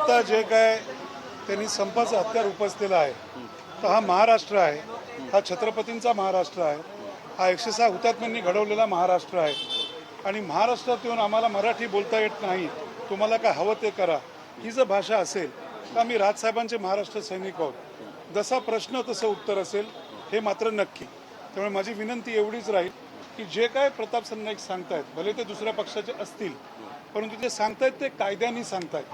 आता जे काय त्यांनी संपाचं हत्यार उपसलेलं आहे, तर हा महाराष्ट्र आहे, हा छत्रपतींचा महाराष्ट्र आहे, हा 106 हुतात्म्यांनी घडवलेला महाराष्ट्र आहे. आणि महाराष्ट्रात येऊन आम्हाला मराठी बोलता येत नाही, तुम्हाला काय हवं ते करा, ही जर भाषा असेल तर आम्ही राजसाहेबांचे महाराष्ट्र सैनिक आहोत. जसा प्रश्न तसं उत्तर असेल, हे मात्र नक्की. त्यामुळे माझी विनंती एवढीच राहील की जे काय प्रताप सरनाईक सांगतायत, भले ते दुसऱ्या पक्षाचे असतील, परंतु ते सांगतायत ते कायद्याने सांगतायत.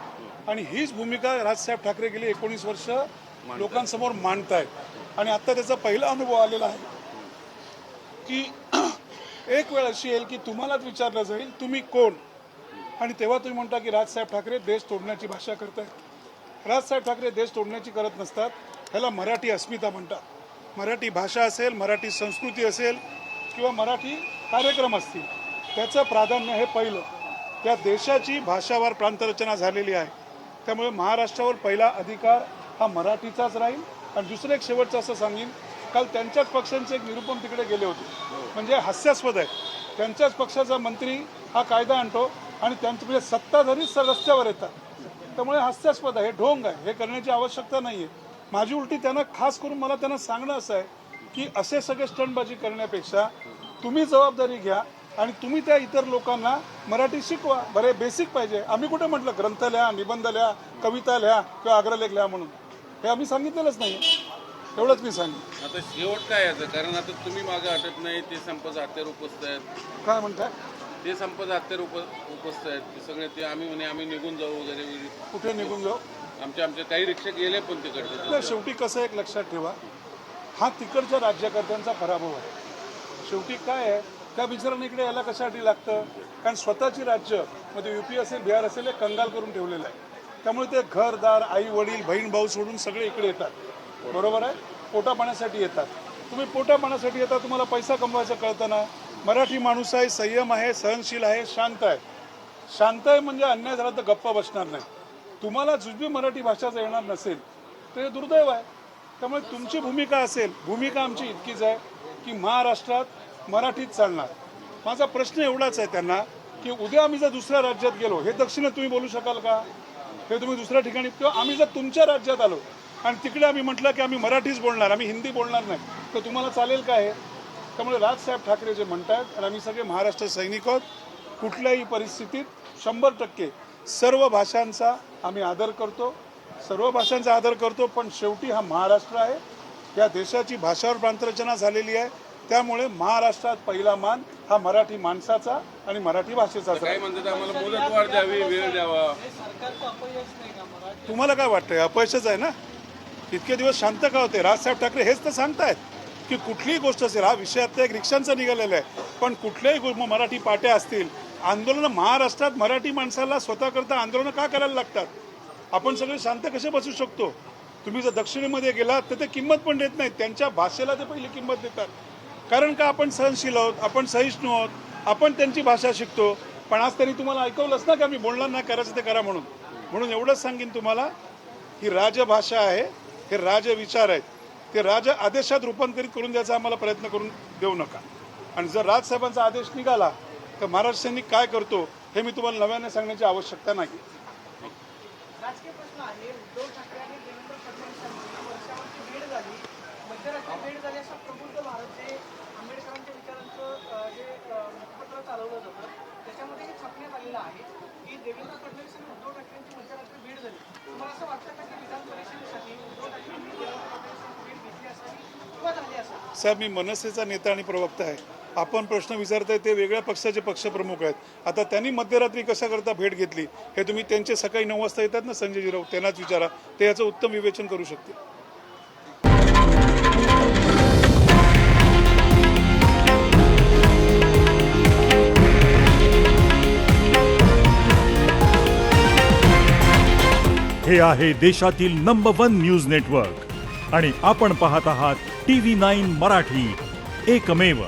आणि हीच भूमिका राजसाहेब ठाकरे गेली 19 वर्ष लोकांसमोर मांडतायत. आणि आत्ता त्याचा पहिला अनुभव आलेला आहे की एक वेळ अशी येईल की तुम्हालाच विचारलं जाईल तुम्ही कोण, आणि तेव्हा तुम्ही म्हणता की राजसाहेब ठाकरे देश तोडण्याची भाषा करतायत. राजसाहेब ठाकरे देश तोडण्याची करत नसतात, ह्याला मराठी अस्मिता म्हणतात. मराठी भाषा असेल, मराठी संस्कृती असेल किंवा मराठी कार्यक्रम असतील, त्याचं प्राधान्य हे पहिलं. त्या देशाची भाषावार प्रांतरचना झालेली आहे. त्यामुळे महाराष्ट्रावर पहिला अधिकार हा मराठीचाच राहील. आणि दुसरं एक शेवटचं असं सांगेन, काल त्यांच्याच पक्षांचे एक निरुपम तिकडे गेले होते, म्हणजे हास्यास्पद आहे. त्यांच्याच पक्षाचा मंत्री हा कायदा आणतो आणि त्यांचे म्हणजे सत्ताधारी रस्त्यावर येतात. त्यामुळे हास्यास्पद आहे, हे ढोंग आहे, हे करण्याची आवश्यकता नाही आहे. माझी उलटी त्यांना खास करून मला त्यांना सांगणं असं आहे की असे सगळे स्टंटबाजी करण्यापेक्षा तुम्ही जबाबदारी घ्या आणि तुम्ही त्या इतर लोकांना मराठी शिकवा. बरे बेसिक पाहिजे. आम्ही कुठे म्हटलं ग्रंथ लिहा, निबंध लिहा, कविता लिहा किंवा अग्रलेख लिहा म्हणून, हे आम्ही सांगितलेलंच नाही. एवढंच मी सांगितलं. आता शेवट काय याचं, कारण आता तुम्ही मागे हटत नाही, ते संपाचं हत्यार उपसत आहेत. काय म्हणताय? ते संपाचं हत्यार उपसत आहेत ते सगळे. ते आम्ही म्हणे आम्ही निघून जाऊ वगैरे वगैरे. कुठे निघून जाऊ? आमचे काही रिक्षा गेले पण तिकडचे. शेवटी कसं एक लक्षात ठेवा, हा तिकडच्या राज्यकर्त्यांचा पराभव आहे. शेवटी काय आहे, त्या बिचारांना इकडे यायला कशासाठी लागतं? कारण स्वतःची राज्य मध्ये यूपी असेल, बिहार असेल, हे कंगाल करून ठेवलेलं आहे. त्यामुळे ते घरदार, आई वडील, बहीण भाऊ सोडून सगळे इकडे येतात. बरोबर आहे, पोटा पाण्यासाठी येतात. तुम्ही पोटा पाण्यासाठी येतात, तुम्हाला पैसा कमवायचं कळतं ना. मराठी माणूस आहे, संयम आहे, सहनशील आहे, शांत आहे. शांत आहे म्हणजे अन्याय झाला तर गप्पा बसणार नाही. तुम्हाला जुजबी मराठी भाषा जर येणार नसेल तर हे दुर्दैव आहे. त्यामुळे तुमची भूमिका असेल, भूमिका आमची इतकीच आहे की महाराष्ट्रात मराठीत चालणार. माझा प्रश्न एवढाच आहे त्यांना की उद्या आम्ही जर दुसऱ्या राज्यात गेलो, हे दक्षिणेत तुम्ही बोलू शकाल का? हे तुम्ही दुसऱ्या ठिकाणी, किंवा आम्ही जर तुमच्या राज्यात आलो आणि तिकडे आम्ही म्हटलं की आम्ही मराठीच बोलणार, आम्ही हिंदी बोलणार नाही, तर तुम्हाला चालेल का हे? त्यामुळे राजसाहेब ठाकरे जे म्हणतात, आणि आम्ही सगळे महाराष्ट्र सैनिक आहोत, कुठल्याही परिस्थितीत 100% सर्व भाषांचा आम्ही आदर करतो, सर्व भाषांचा आदर करतो. पण शेवटी हा महाराष्ट्र आहे, या देशाची भाषावर प्रांतरचना झालेली आहे. त्यामुळे महाराष्ट्रात पहिला मान हा मराठी माणसाचा आणि मराठी भाषेचा. काय म्हणतात आम्हाला मुदतवाढ द्यावी, वेळ द्यावा. तुम्हाला काय वाटतंय? अपयशच आहे ना. इतके दिवस शांत का होते? राजसाहेब ठाकरे हेच तर सांगतायत की कुठलीही गोष्ट असेल, हा विषय आता एक रिक्षांचा निघालेला आहे, पण कुठल्याही मराठी पाट्या असतील, आंदोलनं महाराष्ट्रात मराठी माणसाला स्वतः करता आंदोलनं का करायला लागतात? आपण सगळे शांत कसे बसू शकतो? तुम्ही जर दक्षिणेमध्ये गेलात तर ते किंमत पण देत नाहीत, त्यांच्या भाषेला ते पहिली किंमत देतात. कारण का? आपण सहनशील आहोत, आपण सहिष्णू आहोत, आपण त्यांची भाषा शिकतो. पण आज त्यांनी तुम्हाला ऐकवलंच ना की आम्ही बोलणार नाही, करायचं ते करा म्हणून. म्हणून एवढंच सांगेन तुम्हाला ही राजभाषा आहे, हे राजविचार आहेत, ते राज आदेशात रूपांतरित करून द्यायचा आम्हाला प्रयत्न करून देऊ नका. आणि जर राजसाहेबांचा आदेश निघाला तर महाराष्ट्र सैनिक काय करतो हे मी तुम्हाला नव्याने सांगण्याची आवश्यकता नाही. राजकीय प्रश्न आहे. उद्धव ठाकरे आणि देवेंद्र फडणवीसांची वर्षावरची भेट झाली, मध्यरात्री भेट झाली. असा प्रबुद्ध भारत जे आंबेडकरांच्या विचारांचं जे मुखपत्र चालवलं जातं, त्याच्यामध्ये हे छापण्यात आलेलं आहे की देवेंद्र फडणवीस आणि उद्धव ठाकरेंची मध्यरात्री भेट झाली. तुम्हाला असं वाटतं का की विधान परिषदेसाठी उद्धव ठाकरेंनी देवेंद्र फडणवीसांची भेट घेतली असावी किंवा झाली असावी? साहेब, मी मनसेचा नेता आणि प्रवक्ता आहे. आपण प्रश्न विचारताय ते वेगळ्या पक्षाचे पक्षप्रमुख आहेत. आता त्यांनी मध्यरात्री कशा करता भेट घेतली हे तुम्ही त्यांचे सकाळी 9 वाजता येतात ना संजयजी राऊत, त्यांनाच विचारा, ते याचं उत्तम विवेचन करू शकतील. हे आहे देशातील नंबर 1 न्यूज नेटवर्क आणि आपण पाहत आहात TV9 मराठी, एकमेव.